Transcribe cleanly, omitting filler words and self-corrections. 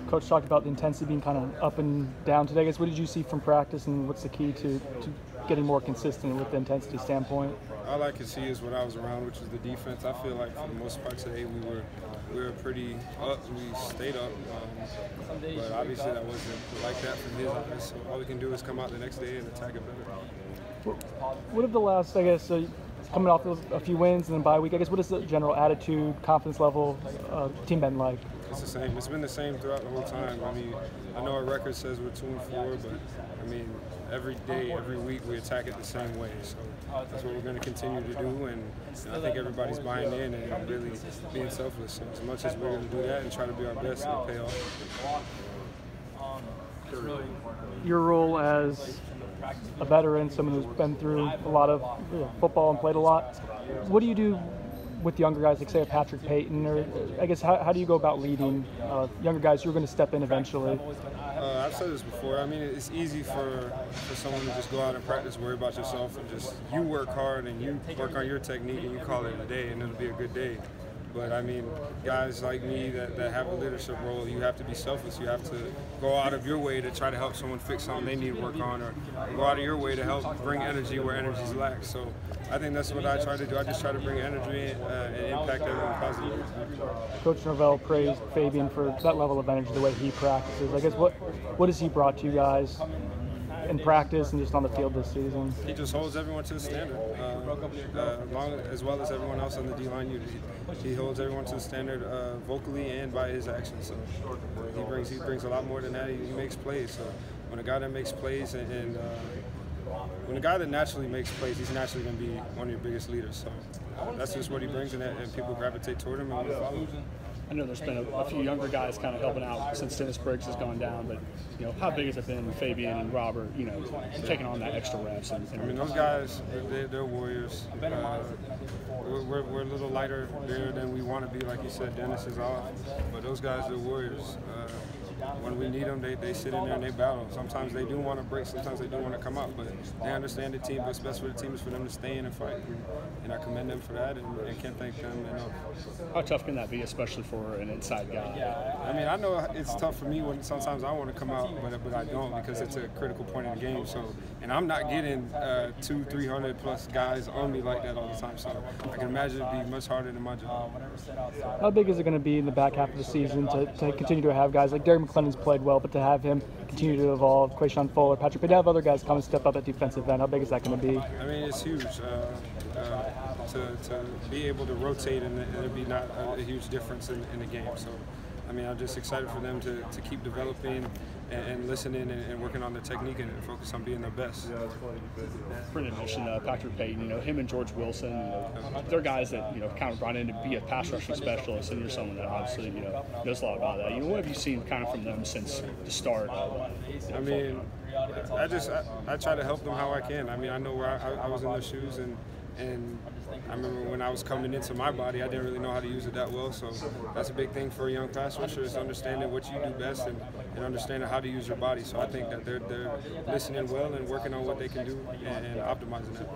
Coach talked about the intensity being kind of up and down today. I guess what did you see from practice, and what's the key to getting more consistent with the intensity standpoint? All I could see is what I was around, which is the defense. I feel like for the most part today we were pretty up. We stayed up, but obviously that wasn't like that from his eyes. So all we can do is come out the next day and attack it better. What have the last, I guess, coming off a few wins and then bye week, I guess what is the general attitude, confidence level, team been like? It's the same. It's been the same throughout the whole time. I mean, I know our record says we're 2-4, but I mean, every day, every week, we attack it the same way. So that's what we're going to continue to do, and I think everybody's buying in and really being selfless. So as much as we're going to do that and try to be our best, it'll pay off. Your role as a veteran, someone who's been through a lot of football and played a lot, what do you do with younger guys, like say a Patrick Payton, or I guess how do you go about leading younger guys who are going to step in eventually? I've said this before. I mean, it's easy for someone to just go out and practice, worry about yourself, and just you work hard and you work on your technique and you call it a day, and it'll be a good day. But I mean, guys like me that have a leadership role, you have to be selfless. You have to go out of your way to try to help someone fix something they need to work on, or go out of your way to help bring energy where energy's lack. So I think that's what I try to do. I just try to bring energy and impact everyone positively. Coach Norvell praised Fabien for that level of energy, the way he practices. I guess what has he brought to you guys in practice and just on the field this season? He just holds everyone to the standard, as well as everyone else on the D-line unit. He holds everyone to the standard vocally and by his actions. So he brings a lot more than that. He makes plays. So when a guy that makes plays and when a guy that naturally makes plays, he's naturally going to be one of your biggest leaders. So that's just what he brings, and people gravitate toward him and follow him. I know there's been a few younger guys kind of helping out since Dennis Briggs has gone down, but how big has it been, Fabien and Robert, taking on that extra reps? I mean, those guys, they're warriors. We're a little lighter there than we want to be. Like you said, Dennis is off, but those guys are warriors. When we need them, they sit in there and they battle. Sometimes they do want to break, sometimes they do want to come out, but they understand the team. What's best for the team is for them to stay in and fight, and I commend them for that, and can't thank them enough. How tough can that be, especially for an inside guy? I mean, I know it's tough for me when sometimes I want to come out, but I don't, because it's a critical point in the game. So, and I'm not getting 200-300 plus guys on me like that all the time. So I can imagine it'd be much harder than my job. How big is it going to be in the back half of the season to continue to have guys like Derek McLennan's played well, but to have him continue to evolve, Quayshawn Fuller, Patrick, but to have other guys come and step up at defensive end, how big is that going to be? I mean, it's huge. To be able to rotate and it'll be not a huge difference in the game. So, I mean, I'm just excited for them to keep developing and listening and working on their technique and focus on being their best. Brendan mentioned Patrick Payton, him and George Wilson, they're guys that, kind of brought in to be a pass rushing specialist, and you're someone that obviously, knows a lot about that. What have you seen kind of from them since the start? I mean, I try to help them how I can. I mean, I know where I was in their shoes, and I remember when I was coming into my body, I didn't really know how to use it that well. So that's a big thing for a young pass rusher, is understanding what you do best and understanding how to use your body. So I think that they're listening well and working on what they can do and optimizing that.